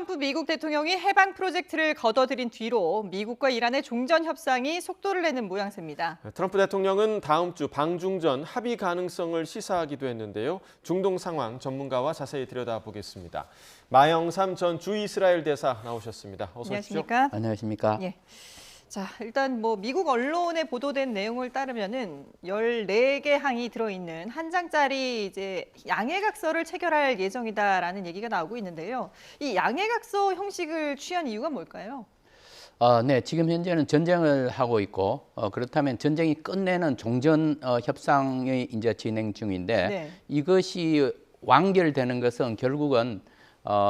트럼프 미국 대통령이 해방 프로젝트를 거둬들인 뒤로 미국과 이란의 종전 협상이 속도를 내는 모양새입니다. 트럼프 대통령은 다음 주 방중전 합의 가능성을 시사하기도 했는데요. 중동 상황 전문가와 자세히 들여다보겠습니다. 마영삼 전 주이스라엘 대사 나오셨습니다. 어서 오십시오. 안녕하십니까? 안녕하십니까? 예. 자, 일단 미국 언론에 보도된 내용을 따르면은 14개 항이 들어있는 한 장짜리 이제 양해각서를 체결할 예정이다라는 얘기가 나오고 있는데요. 이 양해각서 형식을 취한 이유가 뭘까요? 네, 지금 현재는 전쟁을 하고 있고 그렇다면 전쟁이 끝내는 종전 협상이 이제 진행 중인데 네. 이것이 완결되는 것은 결국은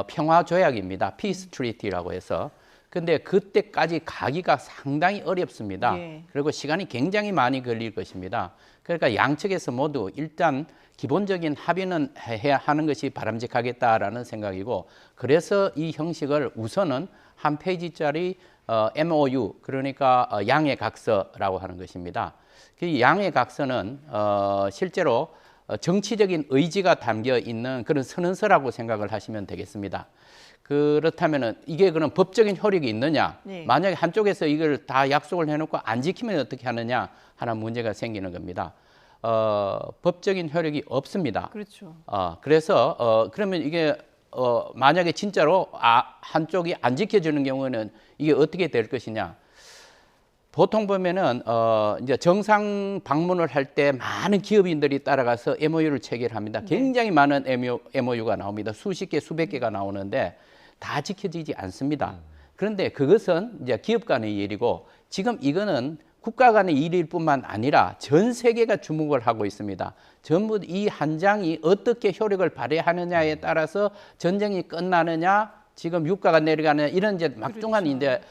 평화 조약입니다. 피스 트리티라고 해서. 근데 그때까지 가기가 상당히 어렵습니다. 예. 그리고 시간이 굉장히 많이 걸릴 것입니다. 그러니까 양측에서 모두 일단 기본적인 합의는 해야 하는 것이 바람직하겠다라는 생각이고, 그래서 이 형식을 우선은 한 페이지짜리 MOU, 그러니까 양해각서라고 하는 것입니다. 그 양해각서는 실제로 정치적인 의지가 담겨 있는 그런 선언서라고 생각을 하시면 되겠습니다. 그렇다면은 이게 그럼 법적인 효력이 있느냐? 네. 만약에 한쪽에서 이걸 다 약속을 해놓고 안 지키면 어떻게 하느냐 하는 문제가 생기는 겁니다. 법적인 효력이 없습니다. 그렇죠. 그래서 그러면 이게 만약에 진짜로 한쪽이 안 지켜주는 경우에는 이게 어떻게 될 것이냐? 보통 보면은 이제 정상 방문을 할 때 많은 기업인들이 따라가서 MOU를 체결합니다. 네. 굉장히 많은 MOU가 나옵니다. 수십 개, 수백 개가 나오는데 다 지켜지지 않습니다. 그런데 그것은 이제 기업 간의 일이고, 지금 이거는 국가 간의 일일 뿐만 아니라 전 세계가 주목을 하고 있습니다. 전부 이 한 장이 어떻게 효력을 발휘하느냐에 따라서 전쟁이 끝나느냐, 지금 유가가 내려가는 이런 이제 막중한 그렇죠. 이제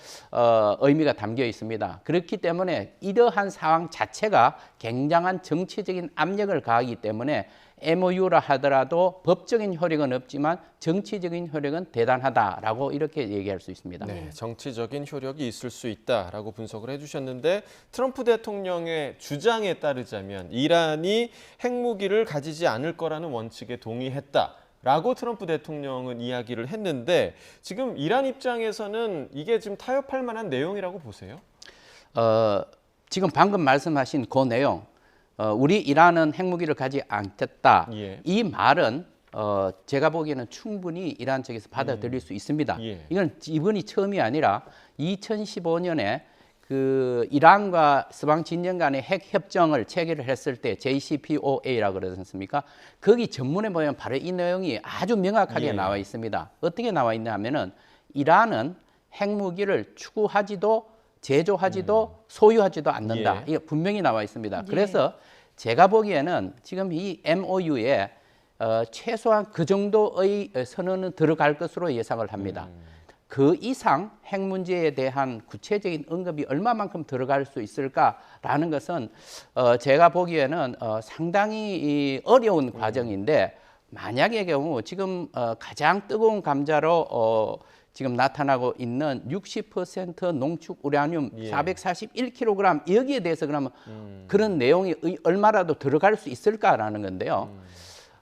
의미가 담겨 있습니다. 그렇기 때문에 이러한 상황 자체가 굉장한 정치적인 압력을 가하기 때문에 MOU라 하더라도 법적인 효력은 없지만 정치적인 효력은 대단하다라고 이렇게 얘기할 수 있습니다. 네, 정치적인 효력이 있을 수 있다라고 분석을 해주셨는데, 트럼프 대통령의 주장에 따르자면 이란이 핵무기를 가지지 않을 거라는 원칙에 동의했다라고 트럼프 대통령은 이야기를 했는데, 지금 이란 입장에서는 이게 지금 타협할 만한 내용이라고 보세요? 지금 방금 말씀하신 그 내용, 우리 이란은 핵무기를 가지 않겠다. 예. 이 말은 제가 보기에는 충분히 이란 측에서 받아들일 수 있습니다. 예. 이건 이번이 처음이 아니라 2015년에 그 이란과 서방 진영 간의 핵 협정을 체결을 했을 때 JCPOA라고 그러지 않습니까? 거기 전문에 보면 바로 이 내용이 아주 명확하게 예. 나와 있습니다. 어떻게 나와 있냐 하면은 이란은 핵무기를 추구하지도 제조하지도 소유하지도 않는다. 예. 이게 분명히 나와 있습니다. 예. 그래서 제가 보기에는 지금 이 MOU에 최소한 그 정도의 선언은 들어갈 것으로 예상을 합니다. 그 이상 핵 문제에 대한 구체적인 언급이 얼마만큼 들어갈 수 있을까라는 것은 제가 보기에는 상당히 어려운 과정인데, 만약의 경우 지금 가장 뜨거운 감자로 지금 나타나고 있는 60% 농축 우라늄 예. 441kg, 여기에 대해서 그러면 그런 내용이 얼마라도 들어갈 수 있을까라는 건데요.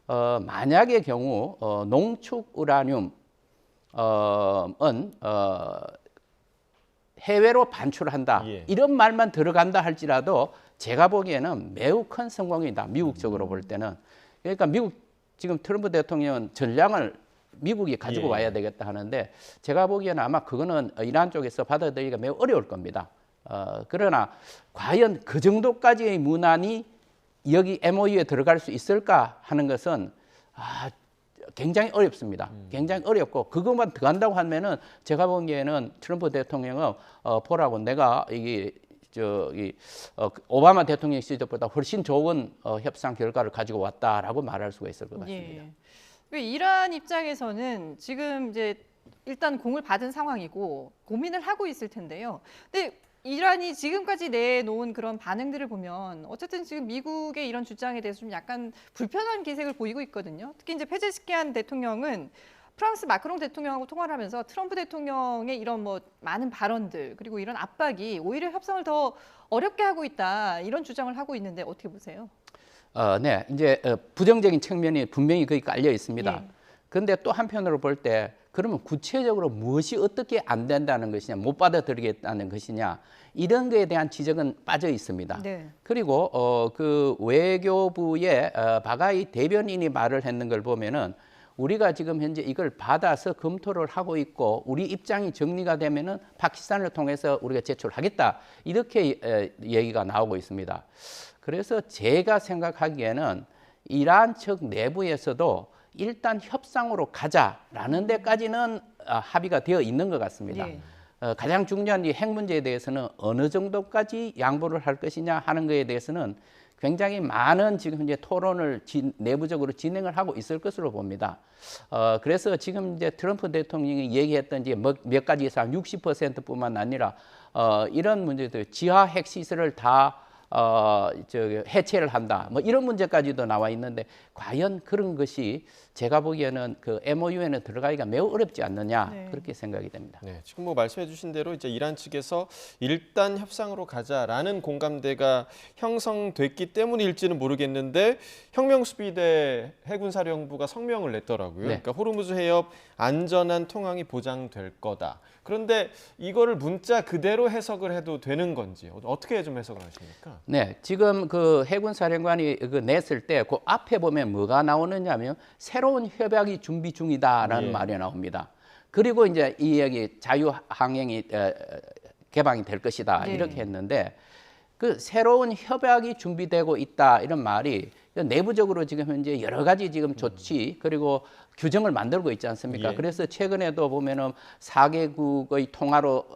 만약의 경우 농축 우라늄은 해외로 반출한다, 예. 이런 말만 들어간다 할지라도 제가 보기에는 매우 큰 성공이다, 미국 쪽으로 볼 때는. 그러니까 미국 지금 트럼프 대통령은 전략을 미국이 가지고 예. 와야 되겠다 하는데, 제가 보기에는 아마 그거는 이란 쪽에서 받아들이기가 매우 어려울 겁니다. 그러나 과연 그 정도까지의 문안이 여기 MOU에 들어갈 수 있을까 하는 것은 굉장히 어렵습니다. 굉장히 어렵고, 그것만 들어간다고 하면은 제가 보기에는 트럼프 대통령은 보라고 내가 이게 오바마 대통령 시절보다 훨씬 좋은 협상 결과를 가지고 왔다라고 말할 수가 있을 것 같습니다. 예. 이란 입장에서는 지금 이제 일단 공을 받은 상황이고 고민을 하고 있을 텐데요. 근데 이란이 지금까지 내놓은 그런 반응들을 보면 어쨌든 지금 미국의 이런 주장에 대해서 좀 약간 불편한 기색을 보이고 있거든요. 특히 이제 페제스키안 대통령은 프랑스 마크롱 대통령하고 통화를 하면서 트럼프 대통령의 이런 많은 발언들, 그리고 이런 압박이 오히려 협상을 더 어렵게 하고 있다, 이런 주장을 하고 있는데 어떻게 보세요? 네, 이제 부정적인 측면이 분명히 거기 깔려 있습니다. 예. 근데 또 한편으로 볼 때 그러면 구체적으로 무엇이 어떻게 안 된다는 것이냐, 못 받아들이겠다는 것이냐, 이런 거에 대한 지적은 빠져 있습니다. 네. 그리고 그 외교부의 바가이 대변인이 말을 했는 걸 보면은 우리가 지금 현재 이걸 받아서 검토를 하고 있고 우리 입장이 정리가 되면은 파키스탄을 통해서 우리가 제출하겠다, 이렇게 얘기가 나오고 있습니다. 그래서 제가 생각하기에는 이란 측 내부에서도 일단 협상으로 가자라는 데까지는 합의가 되어 있는 것 같습니다. 예. 가장 중요한 이 핵 문제에 대해서는 어느 정도까지 양보를 할 것이냐 하는 것에 대해서는 굉장히 많은 지금 이제 토론을 내부적으로 진행을 하고 있을 것으로 봅니다. 그래서 지금 이제 트럼프 대통령이 얘기했던 이제 몇 가지 이상 60%뿐만 아니라 이런 문제들, 지하 핵 시설을 다 해체를 한다, 뭐 이런 문제까지도 나와 있는데 과연 그런 것이 제가 보기에는 그 MOU에는 들어가기가 매우 어렵지 않느냐, 네. 그렇게 생각이 됩니다. 네, 지금 뭐 말씀해주신 대로 이제 이란 측에서 일단 협상으로 가자라는 공감대가 형성됐기 때문일지는 모르겠는데 혁명수비대 해군사령부가 성명을 냈더라고요. 네. 그러니까 호르무즈 해협 안전한 통항이 보장될 거다. 그런데 이거를 문자 그대로 해석을 해도 되는 건지 어떻게 좀 해석을 하십니까? 네, 지금 그 해군사령관이 그 냈을 때 그 앞에 보면 뭐가 나오느냐면 새로운 협약이 준비 중이다라는 예. 말이 나옵니다. 그리고 이제 이 얘기 자유항행이 개방이 될 것이다, 네. 이렇게 했는데 그 새로운 협약이 준비되고 있다, 이런 말이 내부적으로 지금 현재 여러 가지 지금 조치 그리고 규정을 만들고 있지 않습니까? 예. 그래서 최근에도 보면은 4개국의 통화로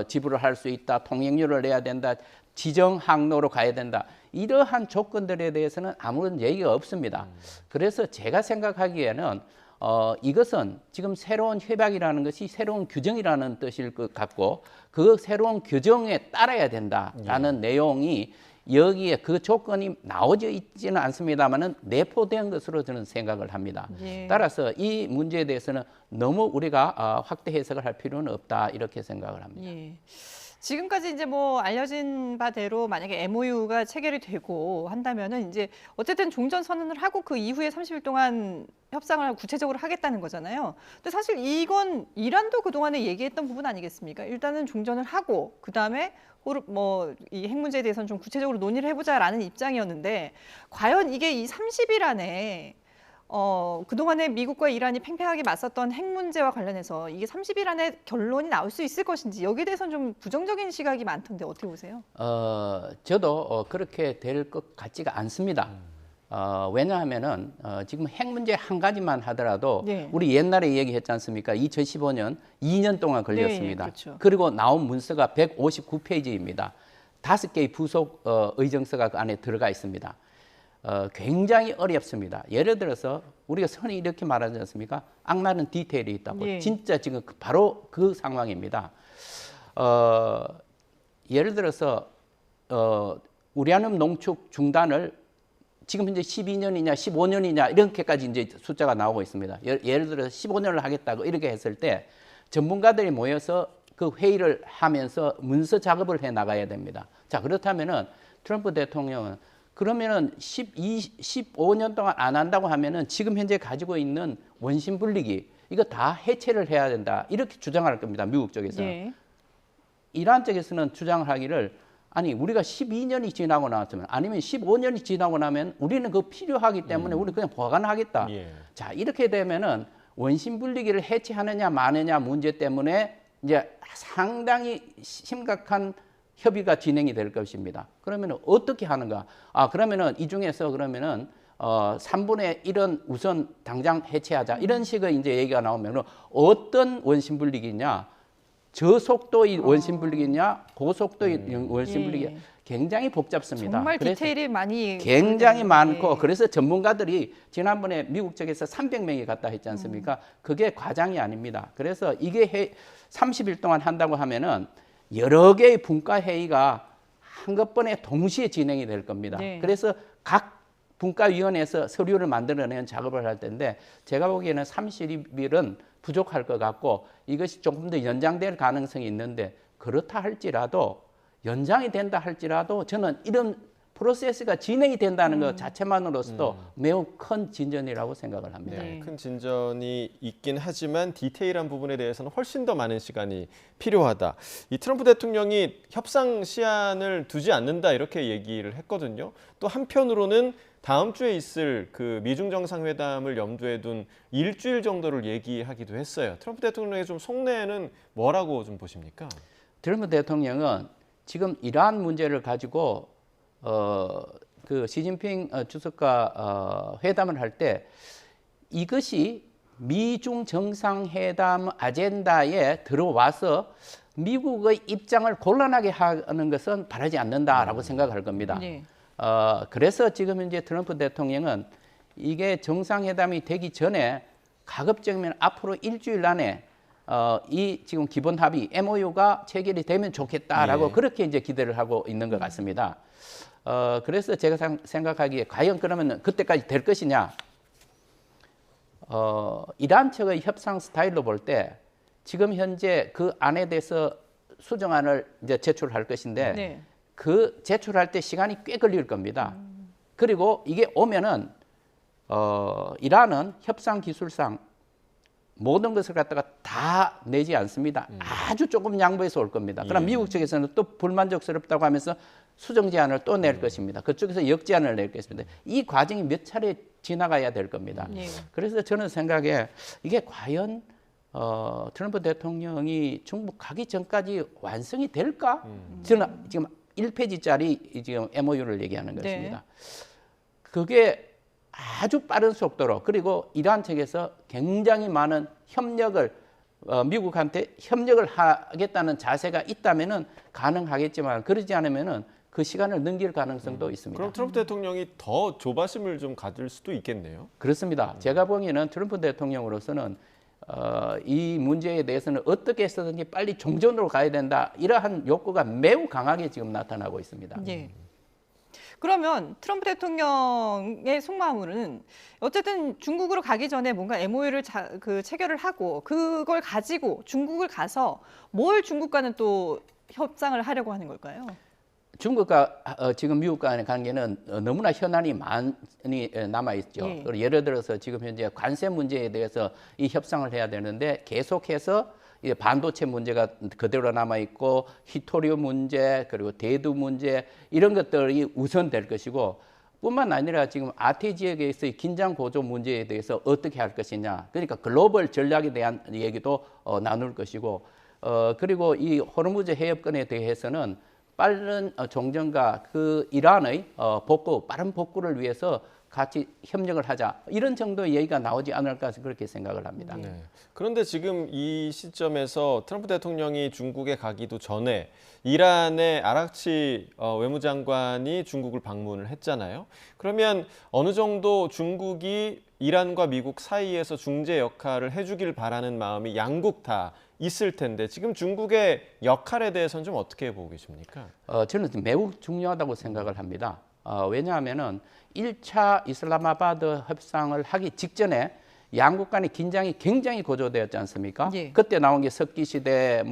지불을 할 수 있다, 통행료를 내야 된다, 지정 항로로 가야 된다, 이러한 조건들에 대해서는 아무런 얘기가 없습니다. 그래서 제가 생각하기에는 이것은 지금 새로운 협약이라는 것이 새로운 규정이라는 뜻일 것 같고 그 새로운 규정에 따라야 된다라는 내용이 여기에 그 조건이 나오져 있지는 않습니다만은 내포된 것으로 저는 생각을 합니다. 예. 따라서 이 문제에 대해서는 너무 우리가 확대 해석을 할 필요는 없다, 이렇게 생각을 합니다. 예. 지금까지 이제 뭐 알려진 바대로 만약에 MOU가 체결이 되고 한다면은 이제 어쨌든 종전 선언을 하고 그 이후에 30일 동안 협상을 구체적으로 하겠다는 거잖아요. 근데 사실 이건 이란도 그동안에 얘기했던 부분 아니겠습니까? 일단은 종전을 하고 그다음에 이 핵 문제에 대해서는 좀 구체적으로 논의를 해보자라는 입장이었는데 과연 이게 이 30일 안에 그동안에 미국과 이란이 팽팽하게 맞섰던 핵 문제와 관련해서 이게 30일 안에 결론이 나올 수 있을 것인지 여기에 대해서는 좀 부정적인 시각이 많던데 어떻게 보세요? 저도 그렇게 될 것 같지가 않습니다. 왜냐하면은 지금 핵 문제 한 가지만 하더라도 네. 우리 옛날에 얘기했지 않습니까? 2015년 2년 동안 걸렸습니다. 네, 그렇죠. 그리고 나온 문서가 159페이지입니다. 5개의 부속 의정서가 그 안에 들어가 있습니다. 굉장히 어렵습니다. 예를 들어서 우리가 흔히 이렇게 말하지 않습니까? 악마는 디테일이 있다고. 예. 진짜 지금 바로 그 상황입니다. 예를 들어서 우라늄 농축 중단을 지금 현재 12년이냐 15년이냐 이렇게까지 이제 숫자가 나오고 있습니다. 예를 들어서 15년을 하겠다고 이렇게 했을 때 전문가들이 모여서 그 회의를 하면서 문서 작업을 해 나가야 됩니다. 자, 그렇다면은 트럼프 대통령은 그러면은 15년 동안 안 한다고 하면은 지금 현재 가지고 있는 원심 분리기 이거 다 해체를 해야 된다, 이렇게 주장할 겁니다. 미국 쪽에서는. 예. 이란 쪽에서는 주장을 하기를 아니 우리가 12년이 지나고 나면 아니면 15년이 지나고 나면 우리는 그거 필요하기 때문에 우리 그냥 보관하겠다. 예. 자, 이렇게 되면은 원심 분리기를 해체하느냐 마느냐 문제 때문에 이제 상당히 심각한 협의가 진행이 될 것입니다. 그러면 어떻게 하는가? 그러면은 이 중에서 그러면은 3분의 1은 우선 당장 해체하자, 이런 식의 이제 얘기가 나오면은 어떤 원심 분리기냐, 저속도의 원심 분리기냐, 고속도의 원심 분리기, 예. 굉장히 복잡습니다. 정말 그래서 디테일이 많이 굉장히 많고 예. 그래서 전문가들이 지난번에 미국 쪽에서 300명이 갔다 했지 않습니까? 그게 과장이 아닙니다. 그래서 이게 30일 동안 한다고 하면은 여러 개의 분과 회의가 한꺼번에 동시에 진행이 될 겁니다. 네. 그래서 각 분과위원회에서 서류를 만들어내는 작업을 할 텐데 제가 보기에는 30일은 부족할 것 같고 이것이 조금 더 연장될 가능성이 있는데 그렇다 할지라도 연장이 된다 할지라도 저는 이런 프로세스가 진행이 된다는 것 자체만으로서도 매우 큰 진전이라고 생각을 합니다. 네, 네. 큰 진전이 있긴 하지만 디테일한 부분에 대해서는 훨씬 더 많은 시간이 필요하다. 이 트럼프 대통령이 협상 시한을 두지 않는다 이렇게 얘기를 했거든요. 또 한편으로는 다음 주에 있을 그 미중 정상회담을 염두에 둔 일주일 정도를 얘기하기도 했어요. 트럼프 대통령의 좀 속내는 뭐라고 좀 보십니까? 트럼프 대통령은 지금 이란 문제를 가지고 그 시진핑 주석과 회담을 할 때 이것이 미중 정상회담 아젠다에 들어와서 미국의 입장을 곤란하게 하는 것은 바라지 않는다라고 생각할 겁니다. 네. 그래서 지금 이제 트럼프 대통령은 이게 정상회담이 되기 전에 가급적이면 앞으로 일주일 안에 이 지금 기본 합의 MOU가 체결이 되면 좋겠다라고 예. 그렇게 이제 기대를 하고 있는 것 같습니다. 그래서 제가 생각하기에 과연 그러면 그때까지 될 것이냐? 이란 측의 협상 스타일로 볼 때 지금 현재 그 안에 대해서 수정안을 이제 제출할 것인데 네. 그 제출할 때 시간이 꽤 걸릴 겁니다. 그리고 이게 오면은 이란은 협상 기술상 모든 것을 갖다가 다 내지 않습니다. 아주 조금 양보해서 올 겁니다. 그럼 예. 미국 측에서는 또 불만족스럽다고 하면서 수정 제안을 또 낼 것입니다. 그쪽에서 역제안을 낼 것입니다. 이 과정이 몇 차례 지나가야 될 겁니다. 네. 그래서 저는 생각에 이게 과연 트럼프 대통령이 중국 가기 전까지 완성이 될까? 저는 지금 1페이지짜리 지금 MOU를 얘기하는 네. 것입니다. 그게 아주 빠른 속도로 그리고 이란 측에서 굉장히 많은 협력을 미국한테 협력을 하겠다는 자세가 있다면은 가능하겠지만 그러지 않으면은 그 시간을 넘길 가능성도 있습니다. 그럼 트럼프 대통령이 더 조바심을 좀 가질 수도 있겠네요. 그렇습니다. 제가 보기에는 트럼프 대통령으로서는 이 문제에 대해서는 어떻게 해서든지 빨리 종전으로 가야 된다. 이러한 욕구가 매우 강하게 지금 나타나고 있습니다. 예. 그러면 트럼프 대통령의 속마음은 어쨌든 중국으로 가기 전에 뭔가 MOU를 체결을 하고 그걸 가지고 중국을 가서 뭘 중국과는 또 협상을 하려고 하는 걸까요? 중국과 지금 미국 간의 관계는 너무나 현안이 많이 남아 있죠. 예. 예를 들어서 지금 현재 관세 문제에 대해서 이 협상을 해야 되는데 계속해서 이제 반도체 문제가 그대로 남아 있고 히토리오 문제 그리고 대두 문제 이런 것들이 우선될 것이고 뿐만 아니라 지금 아태 지역에서의 긴장 고조 문제에 대해서 어떻게 할 것이냐 그러니까 글로벌 전략에 대한 얘기도 나눌 것이고 그리고 이 호르무즈 해협권에 대해서는 빠른 종전과 그 이란의 빠른 복구를 위해서 같이 협력을 하자 이런 정도의 얘기가 나오지 않을까 그렇게 생각을 합니다. 네. 그런데 지금 이 시점에서 트럼프 대통령이 중국에 가기도 전에 이란의 아락치 외무장관이 중국을 방문을 했잖아요. 그러면 어느 정도 중국이 이란과 미국 사이에서 중재 역할을 해주길 바라는 마음이 양국 다 있을 텐데 지금 중국의 역할에 대해서는 좀 어떻게 보고 계십니까? 저는 매우 중요하다고 생각을 합니다. 왜냐하면은 1차 이슬라마바드 협상을 하기 직전에 양국 간의 긴장이 굉장히 고조되었지 않습니까? 예. 그때 나온 게 석기 시대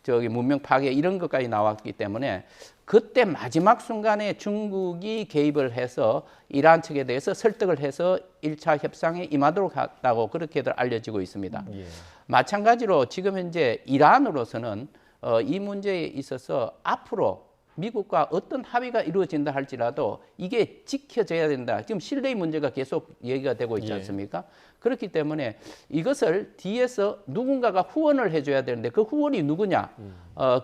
문명 파괴 이런 것까지 나왔기 때문에 그때 마지막 순간에 중국이 개입을 해서 이란 측에 대해서 설득을 해서 1차 협상에 임하도록 했다고 그렇게들 알려지고 있습니다. 예. 마찬가지로 지금 현재 이란으로서는 이 문제에 있어서 앞으로 미국과 어떤 합의가 이루어진다 할지라도 이게 지켜져야 된다. 지금 신뢰의 문제가 계속 얘기가 되고 있지 예. 않습니까? 그렇기 때문에 이것을 뒤에서 누군가가 후원을 해줘야 되는데 그 후원이 누구냐?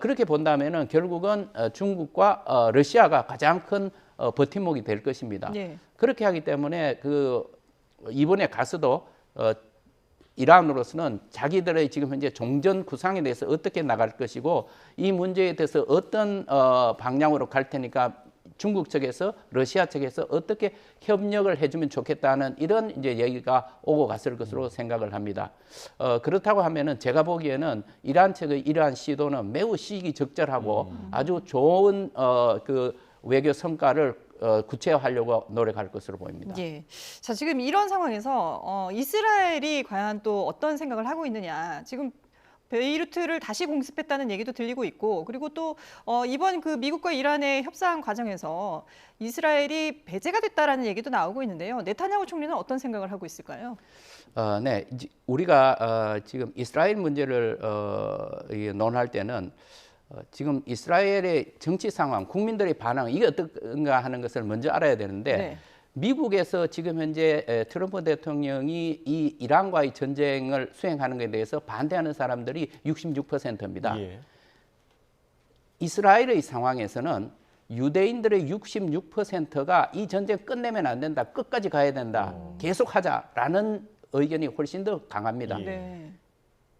그렇게 본다면은 결국은 중국과 러시아가 가장 큰 버팀목이 될 것입니다. 네. 그렇게 하기 때문에 이번에 가서도 이란으로서는 자기들의 지금 현재 종전 구상에 대해서 어떻게 나갈 것이고 이 문제에 대해서 어떤 방향으로 갈 테니까 중국 측에서 러시아 측에서 어떻게 협력을 해주면 좋겠다는 이런 이제 얘기가 오고 갔을 것으로 생각을 합니다. 그렇다고 하면은 제가 보기에는 이란 측의 이러한 시도는 매우 시기적절하고 아주 좋은 그 외교 성과를 구체화하려고 노력할 것으로 보입니다. 예. 자, 지금 이런 상황에서 이스라엘이 과연 또 어떤 생각을 하고 있느냐. 지금 베이루트를 다시 공습했다는 얘기도 들리고 있고, 그리고 또 이번 그 미국과 이란의 협상 과정에서 이스라엘이 배제가 됐다라는 얘기도 나오고 있는데요. 네타냐후 총리는 어떤 생각을 하고 있을까요? 네, 우리가 지금 이스라엘 문제를 논할 때는 지금 이스라엘의 정치 상황, 국민들의 반응 이게 어떤가 하는 것을 먼저 알아야 되는데 네. 미국에서 지금 현재 트럼프 대통령이 이 이란과의 전쟁을 수행하는 것에 대해서 반대하는 사람들이 66%입니다. 예. 이스라엘의 상황에서는 유대인들의 66%가 이 전쟁 끝내면 안 된다, 끝까지 가야 된다, 계속하자라는 의견이 훨씬 더 강합니다. 예. 네.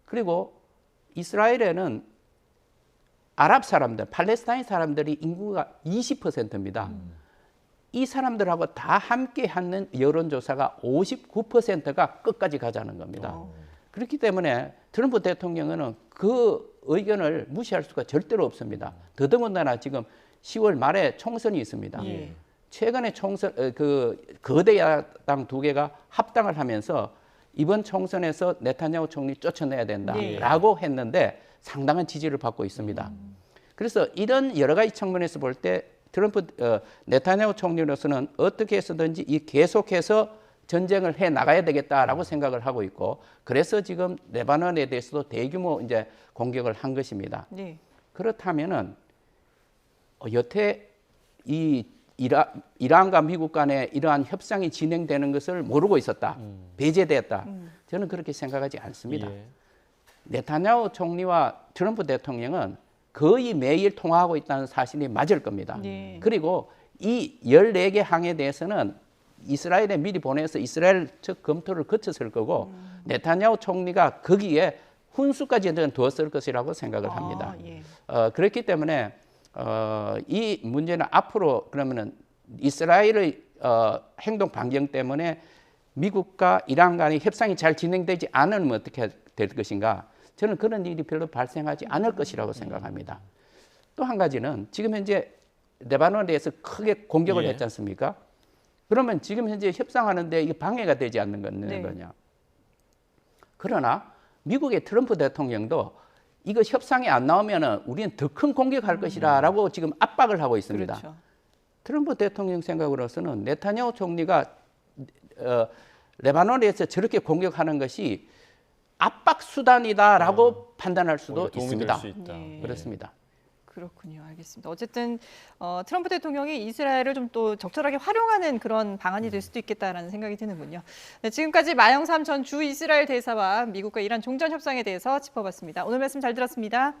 그리고 이스라엘에는 아랍 사람들, 팔레스타인 사람들이 인구가 20%입니다. 이 사람들하고 다 함께 하는 여론조사가 59%가 끝까지 가자는 겁니다. 그렇기 때문에 트럼프 대통령은 그 의견을 무시할 수가 절대로 없습니다. 더더군다나 지금 10월 말에 총선이 있습니다. 예. 최근에 총선 그 거대 야당 두 개가 합당을 하면서 이번 총선에서 네타냐후 총리 쫓아내야 된다라고 했는데 상당한 지지를 받고 있습니다. 그래서 이런 여러 가지 측면에서 볼 때 트럼프 네타냐후 총리로서는 어떻게 해서든지 이 계속해서 전쟁을 해 나가야 되겠다라고 생각을 하고 있고, 그래서 지금 레바논에 대해서도 대규모 이제 공격을 한 것입니다. 네. 그렇다면은 여태 이 이란과 미국 간에 이러한 협상이 진행되는 것을 모르고 있었다, 배제됐다. 저는 그렇게 생각하지 않습니다. 예. 네타냐후 총리와 트럼프 대통령은 거의 매일 통화하고 있다는 사실이 맞을 겁니다. 네. 그리고 이 14개 항에 대해서는 이스라엘에 미리 보내서 이스라엘 측 검토를 거쳤을 거고 네타냐후 총리가 거기에 훈수까지 두었을 것이라고 생각을 합니다. 예. 그렇기 때문에 이 문제는 앞으로 그러면은 이스라엘의 행동 반경 때문에 미국과 이란 간의 협상이 잘 진행되지 않으면 어떻게 될 것인가? 저는 그런 일이 별로 발생하지 않을 것이라고 생각합니다. 또 한 가지는 지금 현재 레바논에 대해서 크게 공격을 예. 했지 않습니까? 그러면 지금 현재 협상하는데 이게 방해가 되지 않는 거냐? 그러나 미국의 트럼프 대통령도 이거 협상이 안 나오면은 우리는 더 큰 공격할 것이라라고 지금 압박을 하고 있습니다. 그렇죠. 트럼프 대통령 생각으로서는 네타냐후 총리가 레바논에서 저렇게 공격하는 것이 압박 수단이다라고 판단할 수도 오히려 도움이 있습니다. 될 수 있다. 네. 그렇습니다. 그렇군요. 알겠습니다. 어쨌든 트럼프 대통령이 이스라엘을 좀 또 적절하게 활용하는 그런 방안이 될 수도 있겠다라는 생각이 드는군요. 네, 지금까지 마영삼 전 주 이스라엘 대사와 미국과 이란 종전 협상에 대해서 짚어봤습니다. 오늘 말씀 잘 들었습니다.